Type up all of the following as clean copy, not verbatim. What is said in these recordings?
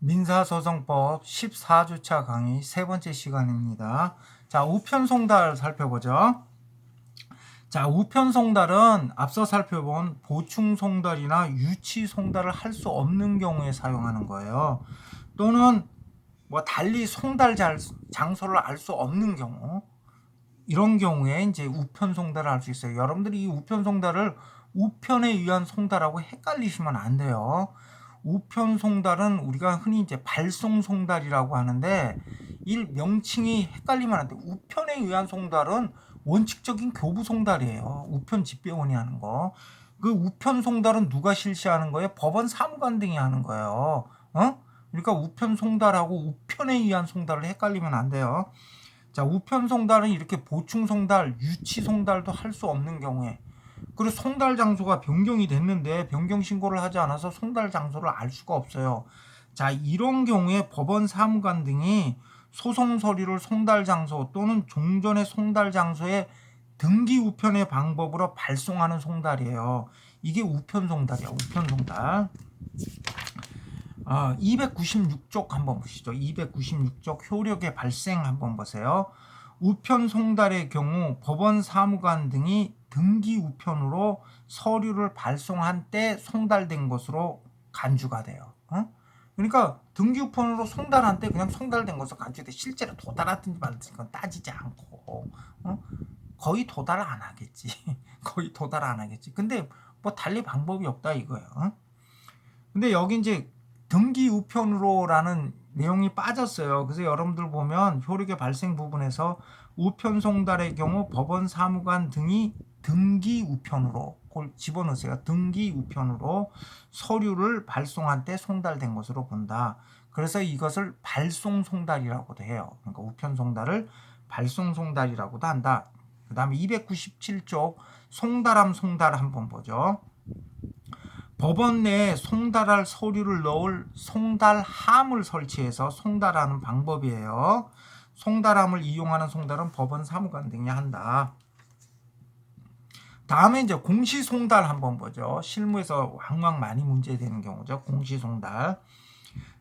민사소송법 14주차 강의 세 번째 시간입니다. 자, 우편송달 살펴보죠. 자, 우편송달은 앞서 살펴본 보충송달이나 유치송달을 할 수 없는 경우에 사용하는 거예요. 또는 달리 송달 장소를 알 수 없는 경우, 이런 경우에 이제 우편송달을 할 수 있어요. 여러분들이 이 우편송달을 우편에 의한 송달하고 헷갈리시면 안 돼요. 우편송달은 우리가 흔히 이제 발송송달이라고 하는데 이 명칭이 헷갈리면 안 돼. 우편에 의한 송달은 원칙적인 교부송달이에요. 우편 집배원이 하는 거. 그 우편송달은 누가 실시하는 거예요? 법원 사무관 등이 하는 거예요. 그러니까 우편송달하고 우편에 의한 송달을 헷갈리면 안 돼요. 자, 우편송달은 이렇게 보충송달, 유치송달도 할 수 없는 경우에, 그리고 송달 장소가 변경이 됐는데 변경 신고를 하지 않아서 송달 장소를 알 수가 없어요. 자, 이런 경우에 법원 사무관 등이 소송 서류를 송달 장소 또는 종전의 송달 장소에 등기 우편의 방법으로 발송하는 송달이에요. 이게 우편송달이야. 우편송달. 296쪽 한번 보시죠. 296쪽 효력의 발생 한번 보세요. 우편 송달의 경우 법원 사무관 등이 등기 우편으로 서류를 발송한 때 송달된 것으로 간주가 돼요. 그러니까 등기 우편으로 송달한 때 그냥 송달된 것으로 간주돼. 실제로 도달하든지 말든지 그건 따지지 않고 거의 도달 안 하겠지. 거의 도달 안 하겠지. 근데 달리 방법이 없다 이거예요. 근데 여기 이제 등기 우편으로라는 내용이 빠졌어요. 그래서 여러분들 보면 효력의 발생 부분에서 우편 송달의 경우 법원 사무관 등이 등기 우편으로 그걸 집어넣으세요. 등기 우편으로 서류를 발송한 때 송달된 것으로 본다. 그래서 이것을 발송 송달이라고도 해요. 그러니까 우편 송달을 발송 송달이라고도 한다. 그 다음에 297쪽 송달함 송달 한번 보죠. 법원 내에 송달할 서류를 넣을 송달함을 설치해서 송달하는 방법이에요. 송달함을 이용하는 송달은 법원 사무관 등이 한다. 다음에 이제 공시송달 한번 보죠. 실무에서 왕왕 많이 문제되는 경우죠. 공시송달.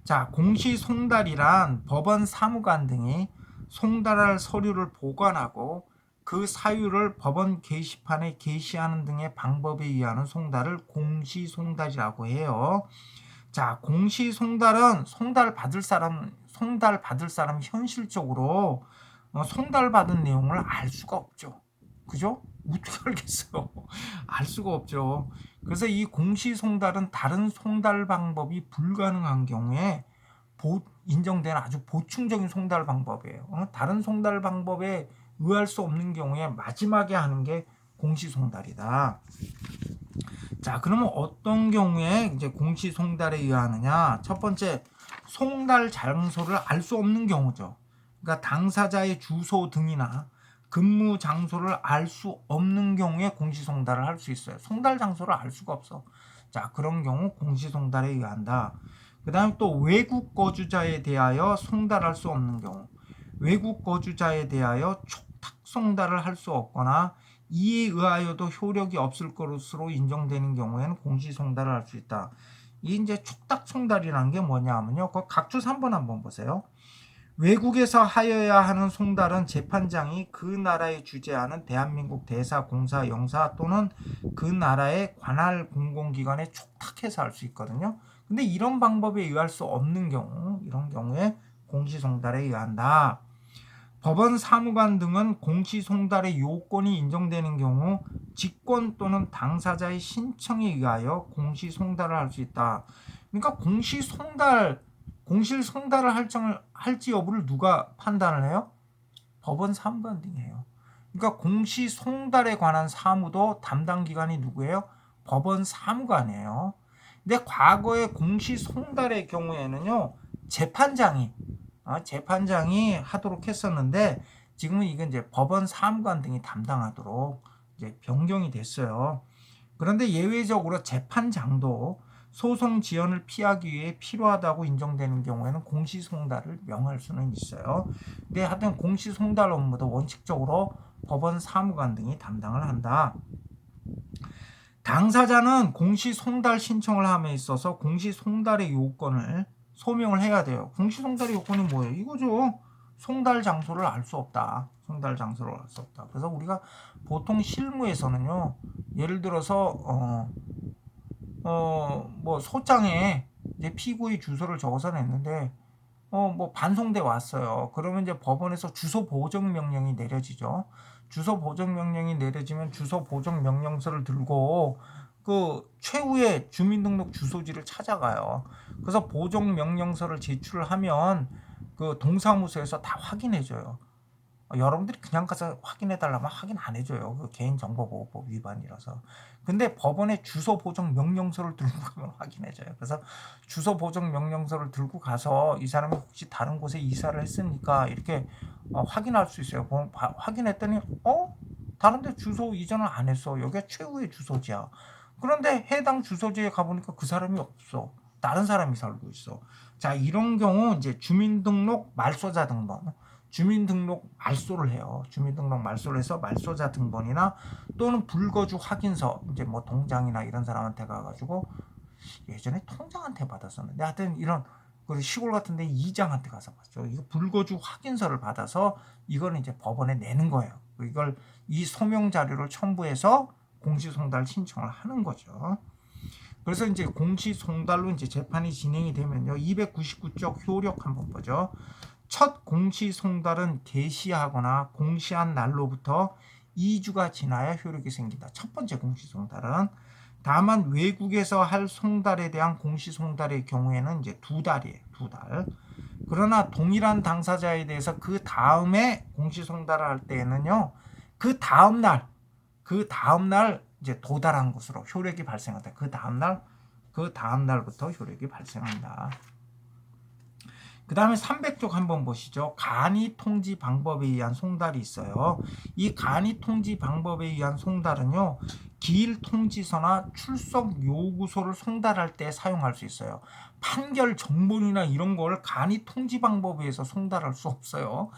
자, 공시송달이란 법원 사무관 등이 송달할 서류를 보관하고 그 사유를 법원 게시판에 게시하는 등의 방법에 의하는 송달을 공시송달이라고 해요. 자, 공시송달은 송달 받을 사람 현실적으로 송달 받은 내용을 알 수가 없죠. 그죠? 어떻게 알겠어요? 알 수가 없죠. 그래서 이 공시송달은 다른 송달 방법이 불가능한 경우에 인정되는 아주 보충적인 송달 방법이에요. 다른 송달 방법에 의할 수 없는 경우에 마지막에 하는 게 공시송달이다. 자, 그러면 어떤 경우에 이제 공시송달에 의하느냐? 첫 번째, 송달 장소를 알 수 없는 경우죠. 그러니까 당사자의 주소 등이나 근무 장소를 알 수 없는 경우에 공시송달을 할 수 있어요. 송달 장소를 알 수가 없어. 자, 그런 경우 공시송달에 의한다. 그 다음에 또 외국 거주자에 대하여 송달할 수 없는 경우, 외국 거주자에 대하여 촉탁 송달을 할 수 없거나 이에 의하여도 효력이 없을 것으로 인정되는 경우에는 공시송달을 할 수 있다. 이 이제 촉탁 송달이라는 게 뭐냐면요. 그 각주 3번 한번 보세요. 외국에서 하여야 하는 송달은 재판장이 그 나라에 주재하는 대한민국 대사, 공사, 영사 또는 그 나라의 관할 공공기관에 촉탁해서 할 수 있거든요. 근데 이런 방법에 의할 수 없는 경우, 이런 경우에 공시송달에 의한다. 법원 사무관 등은 공시송달의 요건이 인정되는 경우 직권 또는 당사자의 신청에 의하여 공시송달을 할 수 있다. 그러니까 공시송달을 할지 여부를 누가 판단을 해요? 법원 사무관 등이 해요. 그러니까 공시송달에 관한 사무도 담당 기관이 누구예요? 법원 사무관이에요. 근데 과거에 공시송달의 경우에는요, 재판장이 하도록 했었는데 지금은 이건 이제 법원 사무관 등이 담당하도록 이제 변경이 됐어요. 그런데 예외적으로 재판장도 소송 지연을 피하기 위해 필요하다고 인정되는 경우에는 공시송달을 명할 수는 있어요. 근데 하여튼 공시송달 업무도 원칙적으로 법원 사무관 등이 담당을 한다. 당사자는 공시송달 신청을 함에 있어서 공시송달의 요건을 소명을 해야 돼요. 공시송달의 요건이 뭐예요? 이거죠. 송달 장소를 알 수 없다. 송달 장소를 알 수 없다. 그래서 우리가 보통 실무에서는요. 예를 들어서 뭐 소장에 이제 피고의 주소를 적어서 냈는데 뭐 반송돼 왔어요. 그러면 이제 법원에서 주소 보정 명령이 내려지죠. 주소 보정 명령이 내려지면 주소 보정 명령서를 들고 그 최후의 주민등록 주소지를 찾아가요. 그래서 보정 명령서를 제출을 하면 그 동사무소에서 다 확인해줘요. 여러분들이 그냥 가서 확인해달라면 확인 안 해줘요. 그 개인정보보호법 위반이라서. 근데 법원에 주소 보정 명령서를 들고 가면 확인해줘요. 그래서 주소 보정 명령서를 들고 가서 이 사람이 혹시 다른 곳에 이사를 했습니까? 이렇게 확인할 수 있어요. 확인했더니 다른 데 주소 이전을 안 했어. 여기가 최후의 주소지야. 그런데 해당 주소지에 가보니까 그 사람이 없어. 다른 사람이 살고 있어. 자, 이런 경우 이제 주민등록 말소자 등본, 주민등록 말소를 해요. 주민등록 말소를 해서 말소자 등본이나 또는 불거주 확인서, 이제 뭐 동장이나 이런 사람한테 가가지고 예전에 통장한테 받았었는데 하여튼 이런 시골 같은데 이장한테 가서 받죠. 이거 불거주 확인서를 받아서 이거는 이제 법원에 내는 거예요. 이걸 이 소명 자료를 첨부해서 공시송달 신청을 하는 거죠. 그래서 이제 공시송달로 이제 재판이 진행이 되면요. 299쪽 효력 한번 보죠. 첫 공시송달은 개시하거나 공시한 날로부터 2주가 지나야 효력이 생긴다. 첫 번째 공시송달은. 다만 외국에서 할 송달에 대한 공시송달의 경우에는 이제 2달이에요. 2달. 그러나 동일한 당사자에 대해서 그 다음에 공시송달을 할 때에는요. 그 다음날 이제 도달한 것으로 효력이 발생한다. 그 다음날부터 효력이 발생한다. 그 다음에 300쪽 한번 보시죠. 간이 통지 방법에 의한 송달이 있어요. 이 간이 통지 방법에 의한 송달은요. 기일 통지서나 출석 요구서를 송달할 때 사용할 수 있어요. 판결 정본이나 이런 걸 간이 통지 방법에 의해서 송달할 수 없어요.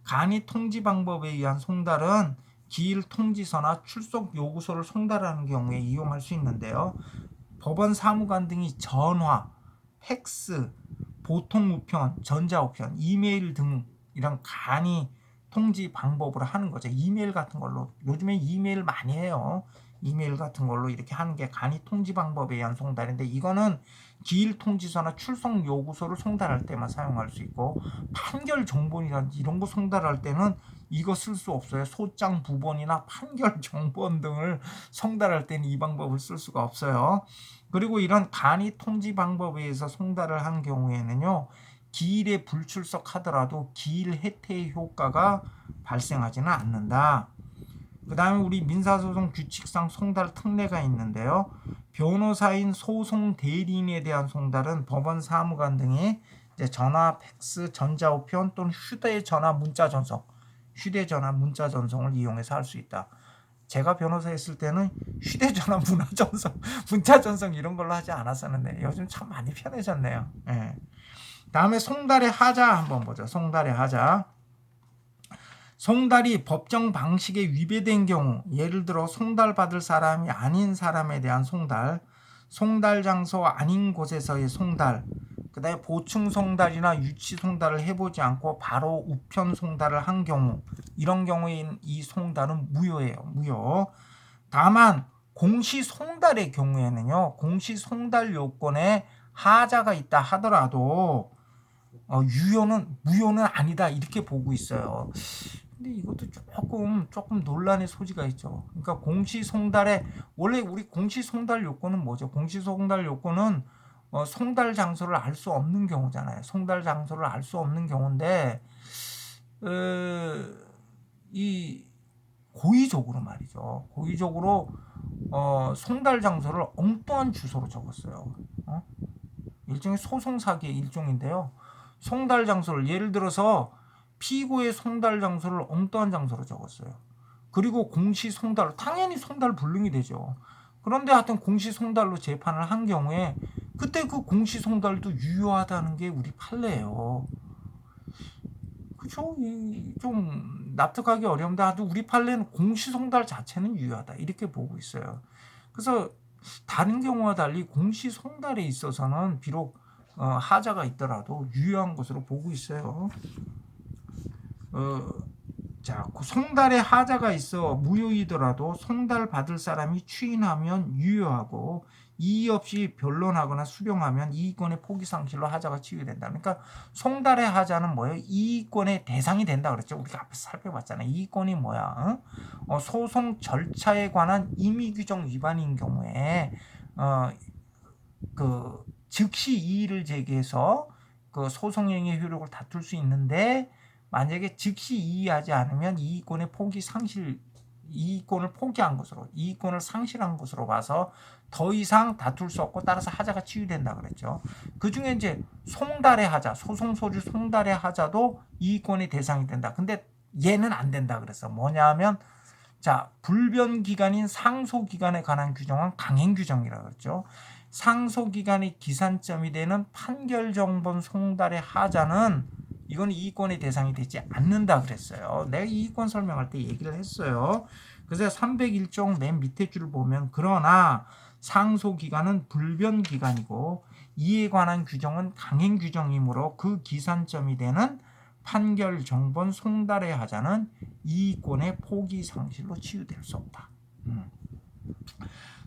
간이 통지 방법에 의한 송달은 기일 통지서나 출석 요구서를 송달하는 경우에 이용할 수 있는데요. 법원 사무관 등이 전화, 팩스, 보통 우편, 전자 우편, 이메일 등 이런 간이 통지 방법으로 하는 거죠. 이메일 같은 걸로 요즘에 이메일 많이 해요. 이메일 같은 걸로 이렇게 하는 게 간이 통지 방법에 의한 송달인데 이거는 기일 통지서나 출석 요구서를 송달할 때만 사용할 수 있고 판결 정본이라든지 이런 거 송달할 때는 이거 쓸 수 없어요. 소장 부본이나 판결 정본 등을 송달할 때는 이 방법을 쓸 수가 없어요. 그리고 이런 간이 통지 방법에 의해서 송달을 한 경우에는요. 기일에 불출석하더라도 기일 혜택의 효과가 발생하지는 않는다. 그 다음에 우리 민사소송 규칙상 송달 특례가 있는데요. 변호사인 소송 대리인에 대한 송달은 법원 사무관 등이 이제 전화, 팩스, 전자우편 또는 휴대전화, 문자 전송을 이용해서 할 수 있다. 제가 변호사 했을 때는 휴대전화, 문자 전송 이런 걸로 하지 않았었는데 요즘 참 많이 편해졌네요. 예. 다음에 송달의 하자 한번 보죠. 송달의 하자. 송달이 법정 방식에 위배된 경우, 예를 들어 송달받을 사람이 아닌 사람에 대한 송달, 송달 장소 아닌 곳에서의 송달, 그 다음에 보충 송달이나 유치 송달을 해보지 않고 바로 우편 송달을 한 경우, 이런 경우에 이 송달은 무효예요. 무효. 다만 공시 송달의 경우에는요. 공시 송달 요건에 하자가 있다 하더라도 무효는 아니다 이렇게 보고 있어요. 근데 이것도 조금 논란의 소지가 있죠. 그러니까 공시송달에 원래 우리 공시송달 요건은 뭐죠? 공시송달 요건은 송달 장소를 알 수 없는 경우잖아요. 송달 장소를 알 수 없는 경우인데 이 고의적으로 말이죠. 고의적으로 송달 장소를 엉뚱한 주소로 적었어요. 일종의 소송 사기의 일종인데요. 송달 장소를 예를 들어서 피고의 송달 장소를 엉뚱한 장소로 적었어요. 그리고 공시 송달, 당연히 송달 불능이 되죠. 그런데 하여튼 공시 송달로 재판을 한 경우에 그때 그 공시 송달도 유효하다는 게 우리 판례예요. 그죠? 좀 납득하기 어려운데 아주 우리 판례는 공시 송달 자체는 유효하다 이렇게 보고 있어요. 그래서 다른 경우와 달리 공시 송달에 있어서는 비록 하자가 있더라도 유효한 것으로 보고 있어요. 자, 송달에 하자가 있어 무효이더라도 송달 받을 사람이 추인하면 유효하고 이의 없이 변론하거나 수령하면 이의권의 포기 상실로 하자가 치유된다. 그러니까 송달의 하자는 뭐예요? 이의권의 대상이 된다 그랬죠. 우리가 앞에서 살펴봤잖아요. 이의권이 뭐야? 소송 절차에 관한 임의 규정 위반인 경우에 그 즉시 이의를 제기해서 그 소송행위의 효력을 다툴 수 있는데, 만약에 즉시 이의하지 않으면 이의권의 포기 상실, 이의권을 포기한 것으로, 이의권을 상실한 것으로 봐서 더 이상 다툴 수 없고 따라서 하자가 치유된다 그랬죠. 그 중에 이제 송달의 하자, 소송 소지 송달의 하자도 이의권의 대상이 된다. 근데 얘는 안 된다 그랬어. 뭐냐면, 자, 불변 기간인 상소 기간에 관한 규정은 강행 규정이라고 그랬죠. 상소 기간의 기산점이 되는 판결 정본 송달의 하자는 이건 이의권의 대상이 되지 않는다 그랬어요. 내가 이의권 설명할 때 얘기를 했어요. 그래서 301종 맨 밑에 줄을 보면, 그러나 상소 기간은 불변 기간이고 이에 관한 규정은 강행 규정이므로 그 기산점이 되는 판결 정본 송달의 하자는 이의권의 포기 상실로 치유될 수 없다.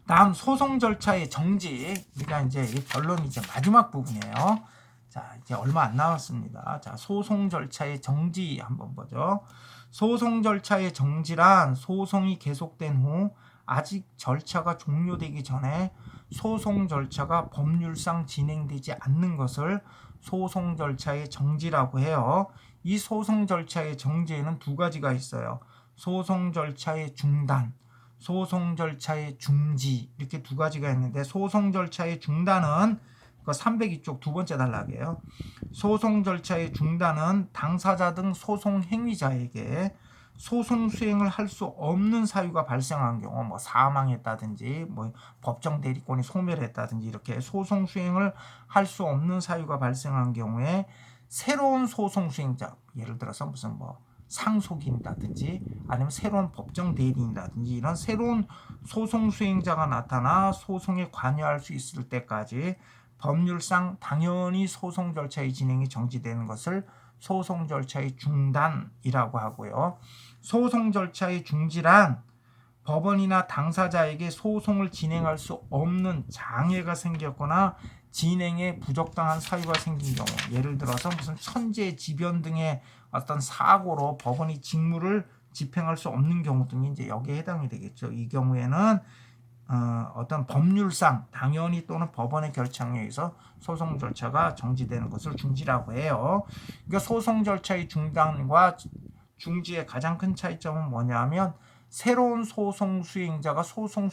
다음 소송 절차의 정지. 우리가 이제 결론이 이제 마지막 부분이에요. 자, 이제 얼마 안 남았습니다. 자, 소송 절차의 정지 한번 보죠. 소송 절차의 정지란 소송이 계속된 후 아직 절차가 종료되기 전에 소송 절차가 법률상 진행되지 않는 것을 소송 절차의 정지라고 해요. 이 소송 절차의 정지에는 두 가지가 있어요. 소송 절차의 중단, 소송 절차의 중지, 이렇게 두 가지가 있는데, 소송 절차의 중단은 302쪽 두 번째 단락이에요. 소송 절차의 중단은 당사자 등 소송 행위자에게 소송 수행을 할 수 없는 사유가 발생한 경우, 뭐 사망했다든지, 뭐 법정 대리권이 소멸했다든지, 이렇게 소송 수행을 할 수 없는 사유가 발생한 경우에 새로운 소송 수행자, 예를 들어서 무슨 뭐 상속인이라든지 아니면 새로운 법정 대리인이라든지 이런 새로운 소송 수행자가 나타나 소송에 관여할 수 있을 때까지 법률상 당연히 소송 절차의 진행이 정지되는 것을 소송 절차의 중단이라고 하고요. 소송 절차의 중지란 법원이나 당사자에게 소송을 진행할 수 없는 장애가 생겼거나 진행에 부적당한 사유가 생긴 경우, 예를 들어서 무슨 천재지변 등의 어떤 사고로 법원이 직무를 집행할 수 없는 경우 등이 이제 여기에 해당이 되겠죠. 이 경우에는 어떤 법률상 당연히 또는 법원의 결정에 의해서 소송 절차가 정지되는 것을 중지라고 해요. 그러니까 소송 절차의 중단과 중지의 가장 큰 차이점은 뭐냐면, 새로운 소송 수행자가 소송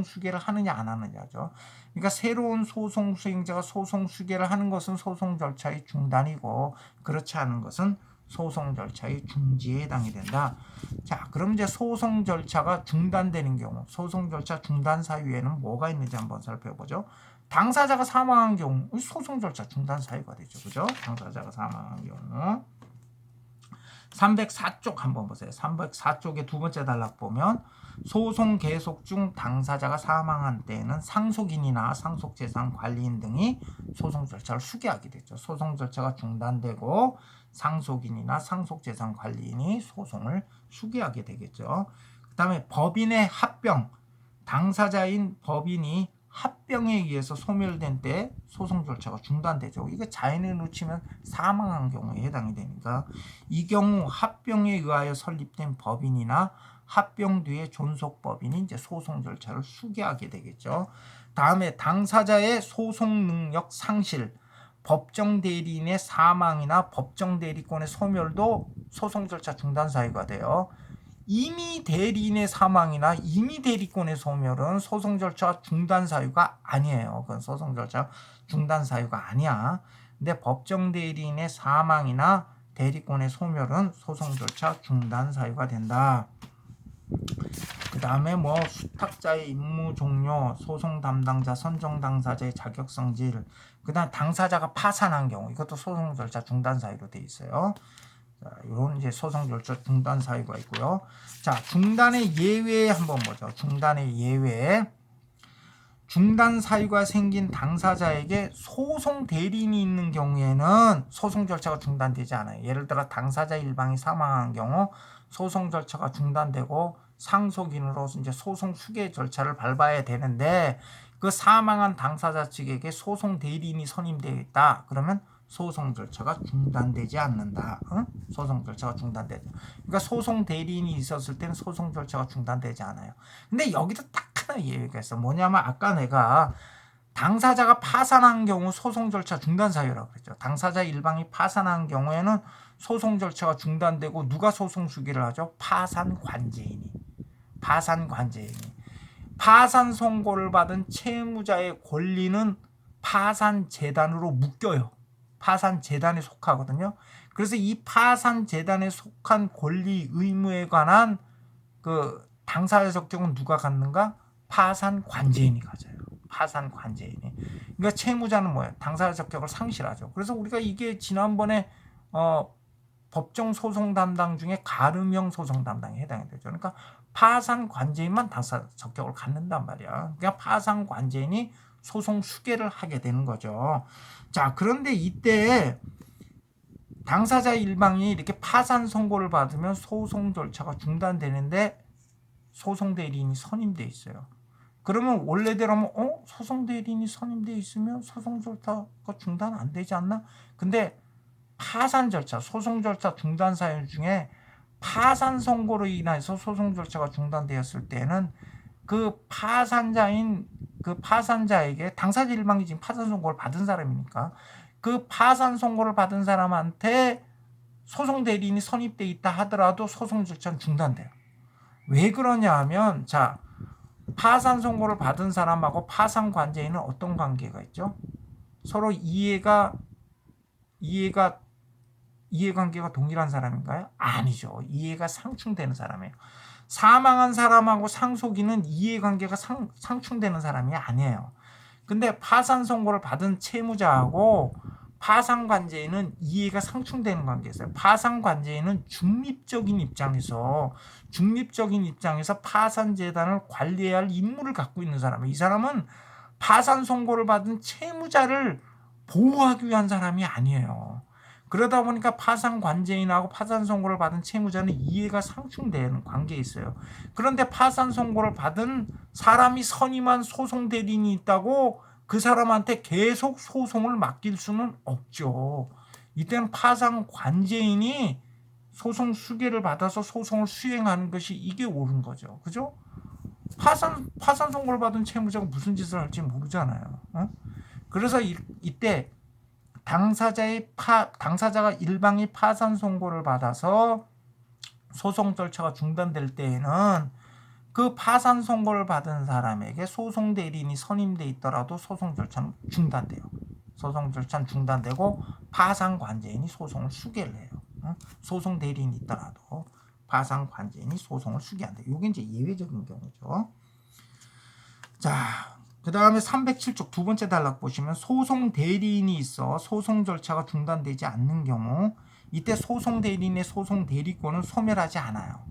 수계를 하느냐 안 하느냐죠. 그러니까 새로운 소송 수행자가 소송 수계를 하는 것은 소송 절차의 중단이고, 그렇지 않은 것은 소송 절차의 중지에 해당이 된다. 자, 그럼 이제 소송 절차가 중단되는 경우, 소송 절차 중단 사유에는 뭐가 있는지 한번 살펴보죠. 당사자가 사망한 경우 소송 절차 중단 사유가 되죠. 그죠? 당사자가 사망한 경우. 304쪽 한번 보세요. 304쪽의 두 번째 단락 보면, 소송 계속 중 당사자가 사망한 때에는 상속인이나 상속재산 관리인 등이 소송 절차를 수개하게 되죠. 소송 절차가 중단되고 상속인이나 상속재산 관리인이 소송을 수개하게 되겠죠. 그 다음에 법인의 합병, 당사자인 법인이 합병에 의해서 소멸된 때 소송 절차가 중단되죠. 이게 자연에 놓치면 사망한 경우에 해당이 되니까, 이 경우 합병에 의하여 설립된 법인이나 합병 뒤에 존속법인이 이제 소송 절차를 수개하게 되겠죠. 다음에 당사자의 소송 능력 상실, 법정 대리인의 사망이나 법정 대리권의 소멸도 소송 절차 중단 사유가 돼요. 임의 대리인의 사망이나 임의 대리권의 소멸은 소송 절차 중단 사유가 아니에요. 그건 소송 절차 중단 사유가 아니야. 근데 법정 대리인의 사망이나 대리권의 소멸은 소송 절차 중단 사유가 된다. 그 다음에 뭐 수탁자의 임무 종료, 소송 담당자 선정 당사자의 자격성질, 그 다음 당사자가 파산한 경우, 이것도 소송 절차 중단 사유로 돼 있어요. 자, 이런 이제 소송 절차 중단 사유가 있고요. 자, 중단의 예외 한번 보죠. 중단의 예외. 중단 사유가 생긴 당사자에게 소송 대리인이 있는 경우에는 소송 절차가 중단되지 않아요. 예를 들어 당사자 일방이 사망한 경우 소송 절차가 중단되고 상속인으로 이제 소송 수계 절차를 밟아야 되는데 그 사망한 당사자 측에게 소송 대리인이 선임되어 있다. 그러면 소송 절차가 중단되지 않는다. 소송 절차가 중단되죠. 그러니까 소송 대리인이 있었을 때는 소송 절차가 중단되지 않아요. 근데 여기도 딱 하나 예외가 있어. 뭐냐면 아까 내가 당사자가 파산한 경우 소송 절차 중단 사유라고 그랬죠. 당사자 일방이 파산한 경우에는 소송 절차가 중단되고 누가 소송 수기를 하죠? 파산 관제인이. 파산 선고를 받은 채무자의 권리는 파산 재단으로 묶여요. 파산 재단에 속하거든요. 그래서 이 파산 재단에 속한 권리 의무에 관한 그 당사자 적격은 누가 갖는가? 파산 관제인이 가져요. 파산 관제인이. 그러니까 채무자는 뭐예요? 당사자 적격을 상실하죠. 그래서 우리가 이게 지난번에 법정 소송 담당 중에 가름형 소송 담당에 해당이 되죠. 그러니까 파산 관제인만 당사자 적격을 갖는단 말이야. 그러니까 파산 관제인이 소송 수계를 하게 되는 거죠. 자, 그런데 이때 당사자 일방이 이렇게 파산 선고를 받으면 소송 절차가 중단되는데 소송 대리인이 선임돼 있어요. 그러면 원래대로면 소송 대리인이 선임돼 있으면 소송 절차가 중단 안 되지 않나? 근데 파산 절차, 소송 절차 중단 사유 중에 파산 선고로 인해서 소송 절차가 중단되었을 때는 그 파산자에게 당사자 일방이 지금 파산 선고를 받은 사람이니까 그 파산 선고를 받은 사람한테 소송 대리인이 선입돼 있다 하더라도 소송 절차는 중단돼요. 왜 그러냐 하면 자, 파산 선고를 받은 사람하고 파산 관제인은 어떤 관계가 있죠? 서로 이해관계가 동일한 사람인가요? 아니죠. 이해가 상충되는 사람이에요. 사망한 사람하고 상속인은 이해관계가 상충되는 사람이 아니에요. 근데 파산 선고를 받은 채무자하고 파산 관제인은 이해가 상충되는 관계가 있어요. 파산 관제인은 중립적인 입장에서 파산 재단을 관리해야 할 임무를 갖고 있는 사람이에요. 이 사람은 파산 선고를 받은 채무자를 보호하기 위한 사람이 아니에요. 그러다 보니까 파산 관제인하고 파산 선고를 받은 채무자는 이해가 상충되는 관계에 있어요. 그런데 파산 선고를 받은 사람이 선임한 소송 대리인이 있다고 그 사람한테 계속 소송을 맡길 수는 없죠. 이때는 파산 관제인이 소송 수계를 받아서 소송을 수행하는 것이 이게 옳은 거죠. 그죠? 파산 선고를 받은 채무자가 무슨 짓을 할지 모르잖아요. 그래서 이때 당사자가 일방이 파산 선고를 받아서 소송 절차가 중단될 때에는 그 파산 선고를 받은 사람에게 소송 대리인이 선임돼 있더라도 소송 절차는 중단돼요. 소송 절차는 중단되고 파산 관제인이 소송을 수계를 해요. 소송 대리인이 있더라도 파산 관제인이 소송을 수계한다. 이게 이제 예외적인 경우죠. 자, 그 다음에 307쪽 두 번째 단락 보시면 소송 대리인이 있어 소송 절차가 중단되지 않는 경우 이때 소송 대리인의 소송 대리권은 소멸하지 않아요.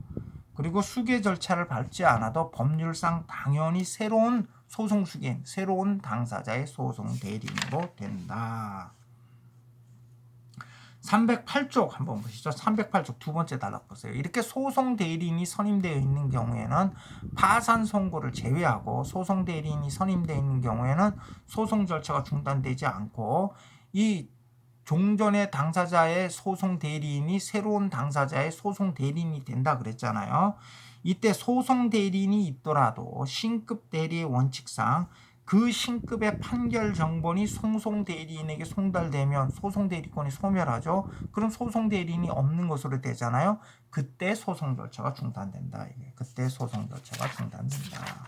그리고 수계 절차를 밟지 않아도 법률상 당연히 새로운 소송 수계인, 새로운 당사자의 소송 대리인으로 된다. 308쪽 한번 보시죠. 308쪽 두 번째 단락 보세요. 이렇게 소송 대리인이 선임되어 있는 경우에는 파산 선고를 제외하고 소송 대리인이 선임되어 있는 경우에는 소송 절차가 중단되지 않고 이 종전의 당사자의 소송 대리인이 새로운 당사자의 소송 대리인이 된다 그랬잖아요. 이때 소송 대리인이 있더라도 신급 대리의 원칙상 그 신급의 판결 정본이 소송 대리인에게 송달되면 소송 대리권이 소멸하죠. 그럼 소송 대리인이 없는 것으로 되잖아요. 그때 소송 절차가 중단된다. 그때 소송 절차가 중단된다.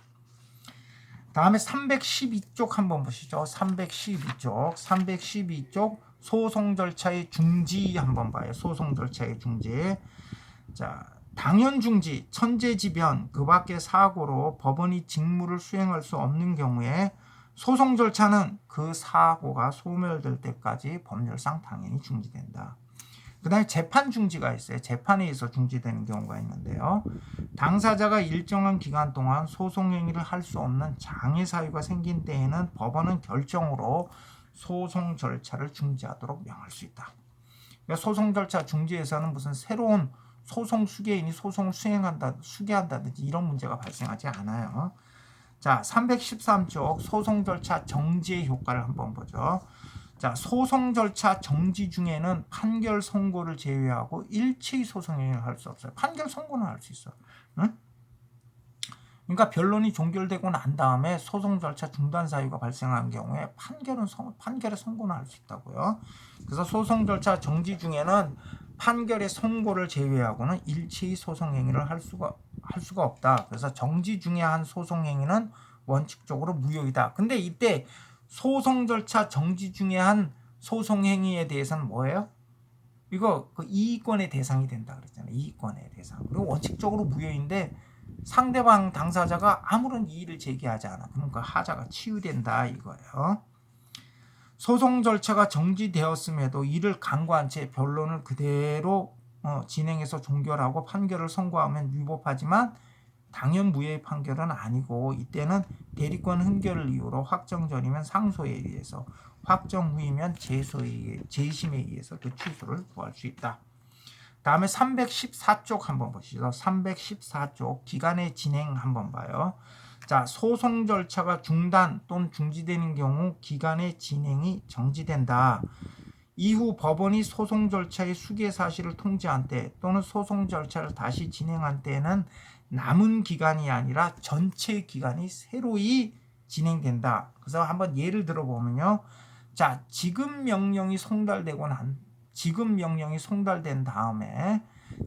다음에 312쪽 한번 보시죠. 312쪽 소송 절차의 중지 한번 봐요. 소송 절차의 중지. 자, 당연 중지, 천재지변, 그 밖의 사고로 법원이 직무를 수행할 수 없는 경우에 소송 절차는 그 사고가 소멸될 때까지 법률상 당연히 중지된다. 그 다음에 재판 중지가 있어요. 재판에 의해서 중지되는 경우가 있는데요. 당사자가 일정한 기간 동안 소송 행위를 할 수 없는 장애 사유가 생긴 때에는 법원은 결정으로 소송 절차를 중지하도록 명할 수 있다. 그러니까 소송 절차 중지에서는 무슨 새로운 소송 수개인이 소송을 수개한다든지 이런 문제가 발생하지 않아요. 자, 313쪽 소송 절차 정지의 효과를 한번 보죠. 자, 소송 절차 정지 중에는 판결 선고를 제외하고 일체의 소송 행위를 할 수 없어요. 판결 선고는 할 수 있어. 응? 그러니까 변론이 종결되고 난 다음에 소송 절차 중단 사유가 발생한 경우에 판결의 선고는 할 수 있다고요. 그래서 소송 절차 정지 중에는 판결의 선고를 제외하고는 일체의 소송 행위를 할 수가 없다. 그래서 정지 중에 한 소송 행위는 원칙적으로 무효이다. 근데 이때 소송 절차 정지 중에 한 소송 행위에 대해서는 뭐예요? 이거 그 이의권의 대상이 된다 그랬잖아요. 이의권의 대상. 그리고 원칙적으로 무효인데 상대방 당사자가 아무런 이의를 제기하지 않아. 그러니까 하자가 치유된다 이거예요. 소송 절차가 정지되었음에도 이를 간과한 채 변론을 그대로 진행해서 종결하고 판결을 선고하면 위법하지만 당연 무효의 판결은 아니고 이때는 대리권 흥결을 이유로 확정 전이면 상소에 의해서 확정 후이면 재심에 의해서 그 취소를 구할 수 있다. 다음에 314쪽 한번 보시죠. 314쪽 기간의 진행 한번 봐요. 자, 소송 절차가 중단 또는 중지되는 경우 기간의 진행이 정지된다. 이후 법원이 소송 절차의 수개 사실을 통지한 때 또는 소송 절차를 다시 진행한 때는 남은 기간이 아니라 전체 기간이 새로이 진행된다. 그래서 한번 예를 들어보면요. 자, 지급 명령이 송달된 다음에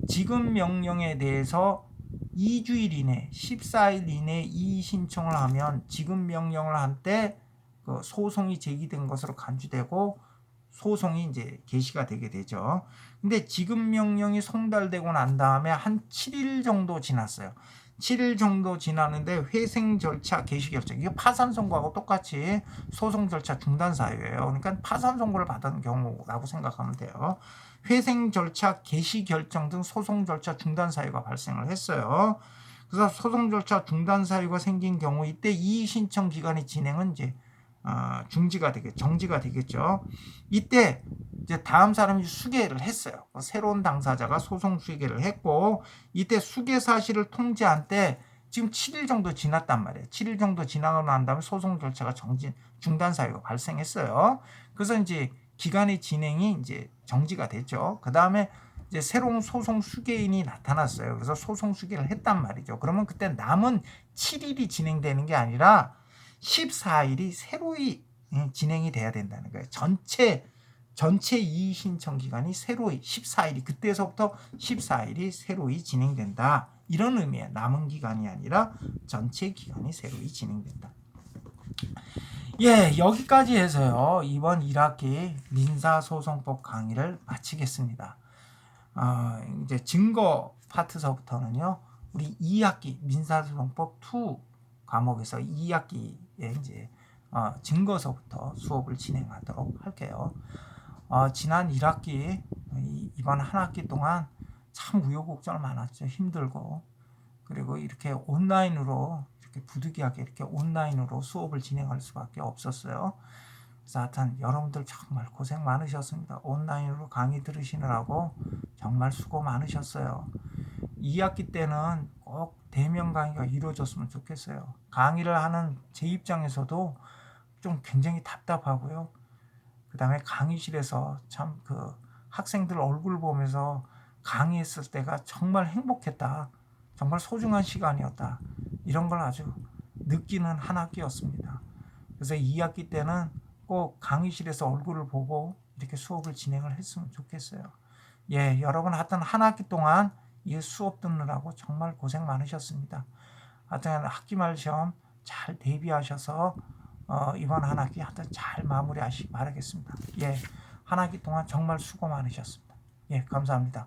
지급 명령에 대해서 2주일 이내, 14일 이내에 이의 신청을 하면 지급 명령을 한 때 그 소송이 제기된 것으로 간주되고 소송이 이제 개시가 되게 되죠. 근데 지급 명령이 송달되고 난 다음에 한 7일 정도 지났어요. 7일 정도 지나는데 회생 절차 개시 결정. 이게 파산 선고하고 똑같이 소송 절차 중단 사유예요. 그러니까 파산 선고를 받은 경우라고 생각하면 돼요. 회생 절차 개시 결정 등 소송 절차 중단 사유가 발생을 했어요. 그래서 소송 절차 중단 사유가 생긴 경우 이때 이의 신청 기간의 진행은 이제 정지가 되겠죠. 이때 이제 다음 사람이 수개를 했어요. 새로운 당사자가 소송 수개를 했고 이때 수개 사실을 통지한 때 지금 7일 정도 지났단 말이에요. 7일 정도 지나고 난 다음에 소송 절차가 중단 사유가 발생했어요. 그래서 이제 기간의 진행이 이제 정지가 됐죠. 그 다음에 이제 새로운 소송 수개인이 나타났어요. 그래서 소송 수개를 했단 말이죠. 그러면 그때 남은 7일이 진행되는 게 아니라 14일이 새로이 진행이 돼야 된다는 거예요. 전체 이의 신청 기간이 새로이 14일이 그때서부터 14일이 새로이 진행된다. 이런 의미의 남은 기간이 아니라 전체 기간이 새로이 진행된다. 예, 여기까지 해서요. 이번 1학기 민사소송법 강의를 마치겠습니다. 이제 증거 파트서부터는요. 우리 2학기 민사소송법 2 과목에서 2학기에 이제 증거서부터 수업을 진행하도록 할게요. 지난 1학기 이번 한 학기 동안 참 우여곡절 많았죠. 힘들고 그리고 이렇게 온라인으로 이렇게 부득이하게 이렇게 온라인으로 수업을 진행할 수밖에 없었어요. 그래서 하여튼 여러분들 정말 고생 많으셨습니다. 온라인으로 강의 들으시느라고 정말 수고 많으셨어요. 2학기 때는 꼭 대면 강의가 이루어졌으면 좋겠어요. 강의를 하는 제 입장에서도 좀 굉장히 답답하고요. 그 다음에 강의실에서 참 그 학생들 얼굴 보면서 강의했을 때가 정말 행복했다. 정말 소중한 시간이었다. 이런 걸 아주 느끼는 한 학기였습니다. 그래서 2학기 때는 꼭 강의실에서 얼굴을 보고 이렇게 수업을 진행을 했으면 좋겠어요. 예, 여러분 하여튼 한 학기 동안 이 수업 듣느라고 정말 고생 많으셨습니다. 하여튼 학기 말 시험 잘 대비하셔서 이번 한 학기 하여튼 잘 마무리하시기 바라겠습니다. 예, 한 학기 동안 정말 수고 많으셨습니다. 예, 감사합니다.